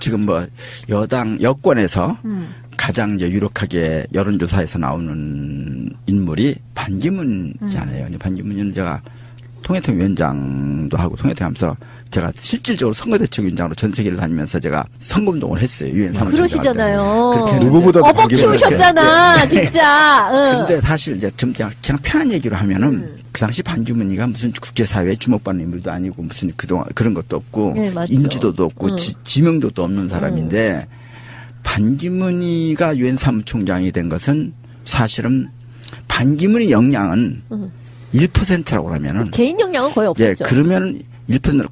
지금 뭐 여권에서 가장 이제 유력하게 여론조사에서 나오는 인물이 반기문이잖아요. 반기문은 제가 통일통 위원장도 하고 통일통하면서 제가 실질적으로 선거대책위원장으로 전 세계를 다니면서 제가 선거운동을 했어요. 유엔 사무총장. 그러시잖아요. 누구보다 어버 키우셨잖아, 진짜. 그런데 사실 이제 좀 그냥 편한 얘기로 하면은 그 당시 반기문이가 무슨 국제사회에 주목받는 인물도 아니고 무슨 그동안 그런 것도 없고 네, 인지도도 없고 지명도도 없는 사람인데 반기문이가 유엔 사무총장이 된 것은 사실은 반기문의 역량은 1%라고 하면은 개인 역량은 거의 없죠. 예, 그러면 1%로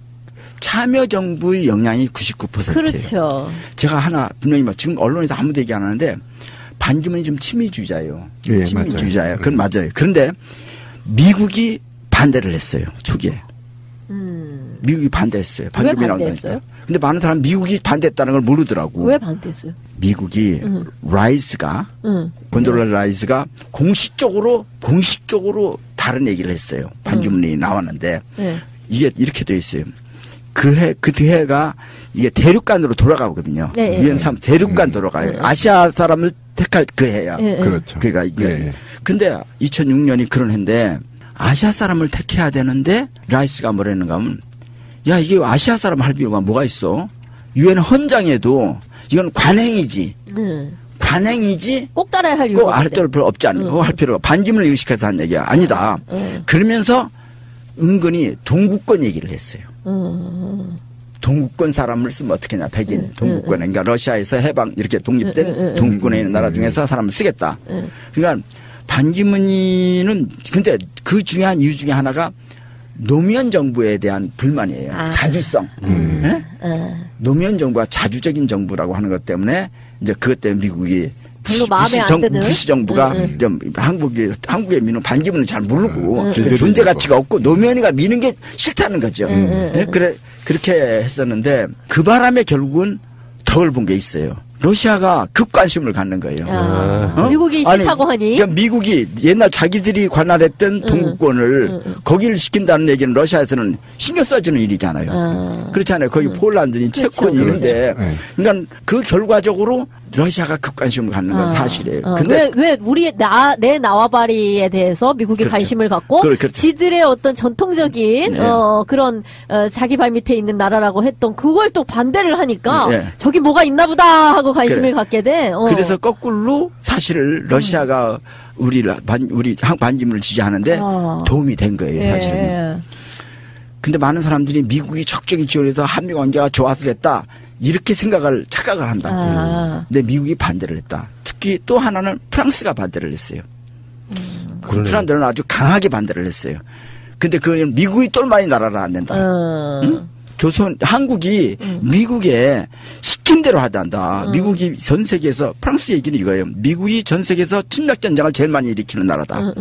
참여정부의 역량이 99%예요. 그렇죠. 제가 하나 분명히 지금 언론에서 아무도 얘기 안 하는데 반기문이 좀 친미주의자예요. 예, 친미주의자예요. 그건 맞아요. 그런데 미국이 반대를 했어요. 초기에. 미국이 반대했어요. 왜 반대했어요? 근데 많은 사람 미국이 반대했다는 걸 모르더라고. 왜 반대했어요? 미국이 라이스가 곤돌라 라이스가 공식적으로 다른 얘기를 했어요. 반기문이 나왔는데 이게 이렇게 돼 있어요. 그 해가 이게 대륙간으로 돌아가거든요. 유엔 사무 대륙간 돌아가요. 아시아 사람을 택할 그 해야. 그렇죠. 그러니까 이게 근데 2006년이 그런 해인데 아시아 사람을 택해야 되는데 라이스가 뭐라는가 하면 야 이게 아시아 사람 할 필요가 뭐가 있어? 유엔 헌장에도 이건 관행이지. 관행이지. 꼭 따라야 할 이유가 꼭 할 필요 별로 없지 않고 할 필요가 반기문을 의식해서 한 얘기야. 아니다. 그러면서 은근히 동구권 얘기를 했어요. 동구권 사람을 쓰면 어떻게 하냐. 백인 동구권. 그러니까 러시아에서 해방 이렇게 독립된 동구권에 있는 나라 중에서 사람을 쓰겠다. 그러니까 반기문이는 근데 그 중요한 이유 중에 하나가 노무현 정부에 대한 불만이에요. 자주성. 네? 노무현 정부가 자주적인 정부라고 하는 것 때문에 이제 그것 때문에 미국이 별로 마음에 안 드는 부시 정부가 좀 한국에 미는 반기문은 잘 모르고 존재 가치가 없고 노무현이가 미는 게 싫다는 거죠. 네? 그렇게 했었는데 그 바람에 결국은 덕을 본 게 있어요. 러시아가 급관심을 갖는 거예요. 미국이 싫다고 하니? 그러니까 미국이 옛날 자기들이 관할했던 동구권을 거기를 시킨다는 얘기는 러시아에서는 신경 써주는 일이잖아요. 그렇잖아요. 거기 폴란드니 체코니 이런데. 그러니까 그 결과적으로 러시아가 급관심을 갖는 건 사실이에요. 근데 왜 내 나와바리에 대해서 미국이 그렇죠. 관심을 갖고 그렇죠. 지들의 어떤 전통적인 그런 자기 발 밑에 있는 나라라고 했던 그걸 또 반대를 하니까 저기 뭐가 있나 보다 하고 관심을 갖게 돼. 그래서 거꾸로 사실 러시아가 우리 반기문을 지지하는데 도움이 된 거예요. 사실은. 근데 많은 사람들이 미국이 적극적인 지원해서 한미 관계가 좋아서 됐다. 이렇게 착각을 한다. 근데 미국이 반대를 했다. 특히 또 하나는 프랑스가 반대를 했어요. 프랑스는 아주 강하게 반대를 했어요. 근데 그건 미국이 똘마니 나라를 안 낸다. 응? 한국이 미국에 시킨 대로 하단다. 미국이 전 세계에서 프랑스 얘기는 이거예요. 미국이 전 세계에서 침략 전쟁을 제일 많이 일으키는 나라다.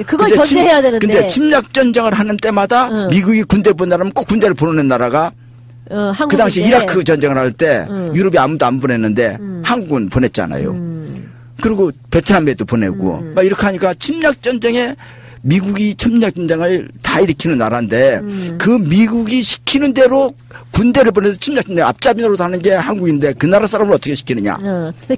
그걸 견제해야 되는데. 근데 침략 전쟁을 하는 때마다 미국이 군대 보내라면 꼭 군대를 보내는 나라가 그 당시 이라크 전쟁을 할 때 유럽이 아무도 안 보냈는데 한국은 보냈잖아요. 그리고 베트남에도 보내고 막 이렇게 하니까 미국이 침략 전쟁을 다 일으키는 나라인데 그 미국이 시키는 대로 군대를 보내서 침략 전쟁 앞잡이로 하는 게 한국인데 그 나라 사람을 어떻게 시키느냐.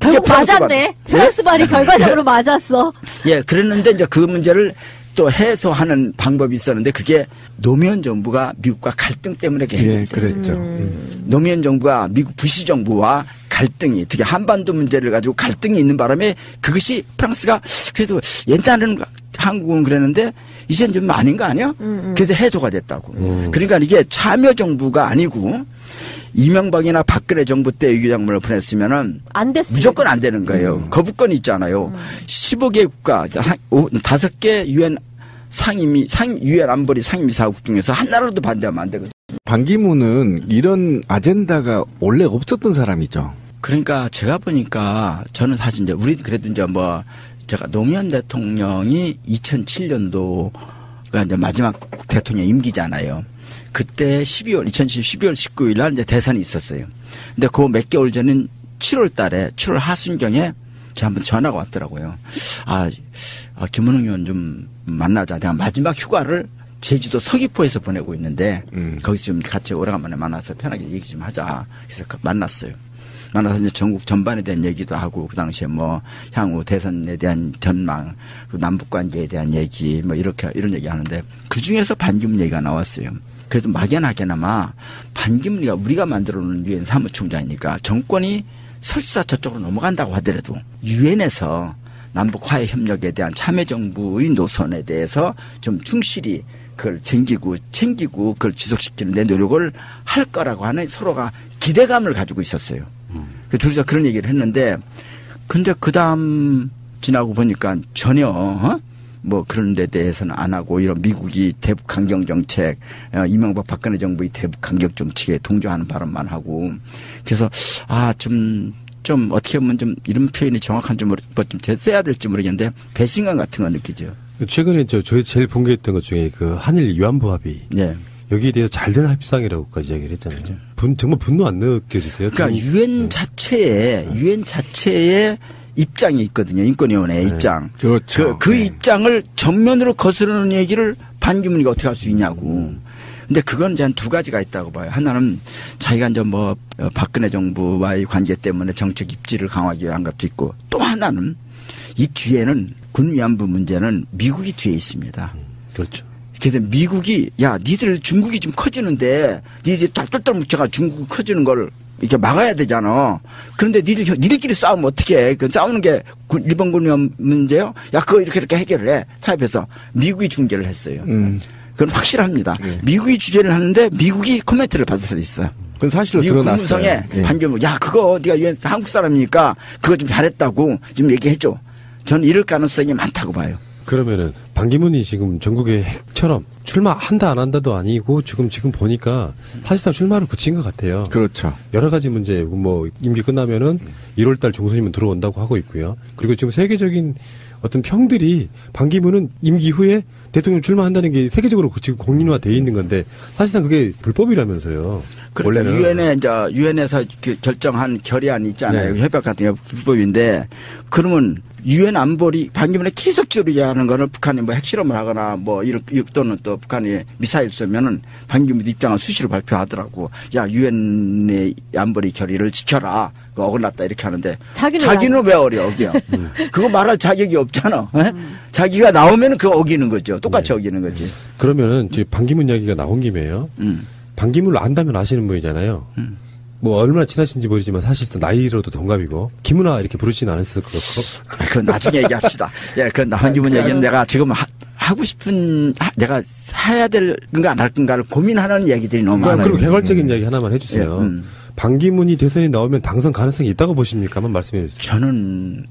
결국 맞았네. 프랑스 말이 결과적으로 맞았어. 예, 그랬는데 이제 그 문제를 또 해소하는 방법이 있었는데 그게 노무현 정부가 미국과 갈등 때문에 그랬죠. 노무현 정부가 미국 부시 정부와 갈등이 특히 한반도 문제를 가지고 갈등이 있는 바람에 그것이 프랑스가 그래도 옛날에는 한국은 그랬는데 이제는 좀 아닌 거 아니야? 그래서 해소가 됐다고. 그러니까 이게 참여 정부가 아니고 이명박이나 박근혜 정부 때 외교장관을 보냈으면은 무조건 안 되는 거예요. 거부권이 있잖아요. 15개 국가 5개 유엔 유엔 안보리 상임이사국 중에서 한 나라도 반대하면 안 되거든요. 반기문은 이런 아젠다가 원래 없었던 사람이죠. 그러니까 제가 보니까 저는 사실 이제 우리 그래도 이제 뭐 제가 노무현 대통령이 2007년도가 이제 마지막 대통령 임기잖아요. 그때 12월 19일 날 이제 대선이 있었어요. 근데 그 몇 개월 전인 7월 달에 7월 하순경에 저 한번 전화가 왔더라고요. 김은웅 의원 좀 만나자. 내가 마지막 휴가를 제주도 서귀포에서 보내고 있는데 거기서 좀 같이 오래간만에 만나서 편하게 얘기 좀 하자. 그래서 만났어요. 만나서 이제 전국 전반에 대한 얘기도 하고 그 당시에 뭐 향후 대선에 대한 전망, 남북 관계에 대한 얘기 뭐 이렇게 이런 얘기 하는데 그 중에서 반기문 얘기가 나왔어요. 그래도 막연하게나마 반기문이가 우리가 만들어놓은 유엔 사무총장이니까 정권이 설사 저쪽으로 넘어간다고 하더라도 유엔에서 남북 화해 협력에 대한 참여정부의 노선에 대해서 좀 충실히 그걸 챙기고 그걸 지속시키는 데 노력을 할 거라고 하는 서로가 기대감을 가지고 있었어요. 둘이서 그런 얘기를 했는데 근데 그다음 지나고 보니까 전혀 뭐 그런 데 대해서는 안 하고 이런 미국이 대북 강경 정책 이명박 박근혜 정부의 대북 강경 정책에 동조하는 발언만 하고 그래서 좀 어떻게 보면 좀 이런 표현이 정확한지 좀 써야 될지 모르겠는데 배신감 같은 거 느끼죠. 최근에 저희 제일 붕괴했던 것 중에 그 한일 위안부 합의. 네. 여기에 대해서 잘된 합의상이라고까지 얘기를 했잖아요. 정말 분노 안 느껴지세요? 그러니까 유엔 자체에 입장이 있거든요. 인권위원회의 입장. 그렇죠. 그 입장을 정면으로 거스르는 얘기를 반기문이가 어떻게 할 수 있냐고. 근데 그건 이제 한 두 가지가 있다고 봐요. 하나는 자기가 이제 뭐 박근혜 정부와의 관계 때문에 정책 입지를 강화하기 위한 것도 있고 또 하나는 이 뒤에는 군 위안부 문제는 미국이 뒤에 있습니다. 그렇죠. 그래서 미국이 야 니들 중국이 좀 커지는데 니들이 똘똘 뭉쳐가 중국 커지는 걸 이렇게 막아야 되잖아. 그런데 니들끼리 싸우면 어떻게 해? 그 싸우는 게 일본 군 위안부 문제요? 야 그거 이렇게 해결을 해. 타협해서 미국이 중재를 했어요. 그건 확실합니다. 미국이 주재를 하는데 미국이 코멘트를 받을 수도 있어요. 그건 사실로 미국 드러났어요. 국무성에 반기문 야 그거 네가 유엔 한국 사람이니까 그거 좀 잘했다고 좀 얘기해줘. 저는 이럴 가능성이 많다고 봐요. 그러면은 반기문이 지금 전국의 핵처럼 출마한다 안 한다도 아니고 지금 보니까 사실상 출마를 그친 것 같아요. 그렇죠. 여러 가지 문제 뭐 임기 끝나면은 1월달 중순이면 들어온다고 하고 있고요. 그리고 지금 세계적인 어떤 평들이 반기문은 임기 후에 대통령 출마한다는 게 세계적으로 지금 공인화돼 있는 건데 사실상 그게 불법이라면서요. 그러니까 원래는 유엔에서 결정한 결의안이 있잖아요. 네. 협약 같은 게 불법인데 그러면 유엔 안보리 반기문에 계속적으로 얘기하는 거는 북한이 뭐 핵실험을 하거나 뭐 또는 또 북한이 미사일 쏘면은 반기문 입장을 수시로 발표하더라고. 야 유엔의 안보리 결의를 지켜라. 그거 어긋났다 이렇게 하는데 자기는 왜 어겨? 그거 말할 자격이 없잖아. 자기가 나오면은 그거 어기는 거죠. 똑같이 어기는 거지. 그러면은 지금 반기문 이야기가 나온 김에요. 반기문을 안다면 아시는 분이잖아요. 뭐 얼마나 친하신지 모르지만 사실상 나이로도 동갑이고 김은아 이렇게 부르지는 않았을 것 같고. 그건 나중에 얘기합시다. 예, 그건 반기문 얘기는 내가 지금 하고 싶은 내가 해야 될 건가 안 할 건가를 고민하는 얘기들이 너무 많아요. 그리고 개괄적인 이야기 하나만 해주세요. 반기문이 대선에 나오면 당선 가능성이 있다고 보십니까? 한번 말씀해 주세요. 저는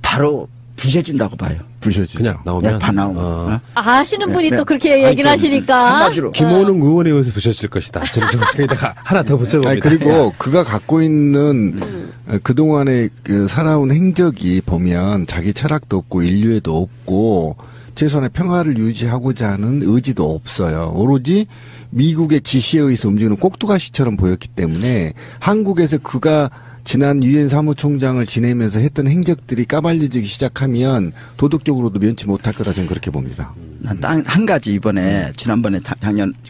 바로 부셔진다고 봐요. 부셔지죠. 그냥 나오면? 네, 다 나오면. 아시는 분이 또 그렇게 얘기를 하시니까. 한마디로. 김호능 의원에 의해서 부셔질 것이다. 저는 여기다가 하나 더 붙여봅니다. 그리고 그가 갖고 있는 그동안의 살아온 행적이 보면 자기 철학도 없고 인류애도 없고 최소한의 평화를 유지하고자 하는 의지도 없어요. 오로지 미국의 지시에 의해서 움직이는 꼭두가시처럼 보였기 때문에 한국에서 그가 지난 유엔 사무총장을 지내면서 했던 행적들이 까발려지기 시작하면 도덕적으로도 면치 못할 거다 저는 그렇게 봅니다. 난 한 가지 이번에 지난번에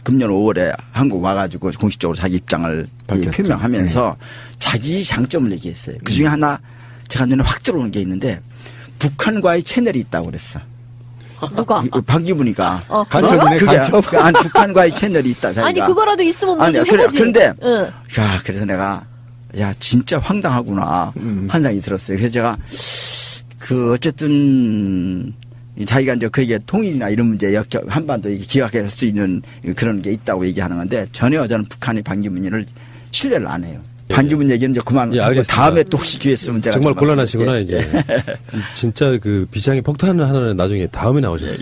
금년 5월에 한국 와가지고 공식적으로 자기 입장을 표명하면서 자기 장점을 얘기했어요. 그중에 하나 제가 눈에 확 들어오는 게 있는데 북한과의 채널이 있다고 그랬어. 누가? 반기문이가. 간첩이네, 간첩. 북한과의 채널이 있다. 자기가. 아니 그거라도 있으면 뭐 좀 해보지. 근데 야 그래서 내가 야 진짜 황당하구나 한 생각이 들었어요. 그래서 제가 어쨌든 자기가 이제 그게 통일이나 이런 문제 한반도 기각할 수 있는 그런 게 있다고 얘기하는 건데 전혀 저는 북한이 반기문을 신뢰를 안 해요. 반기문 얘기는 이제 그만. 다음에 또 혹시 기회 있으면 제가 정말 곤란하시구나 이제. 진짜 그 비장의 폭탄을 하나는 나중에 다음에 나오셨어요.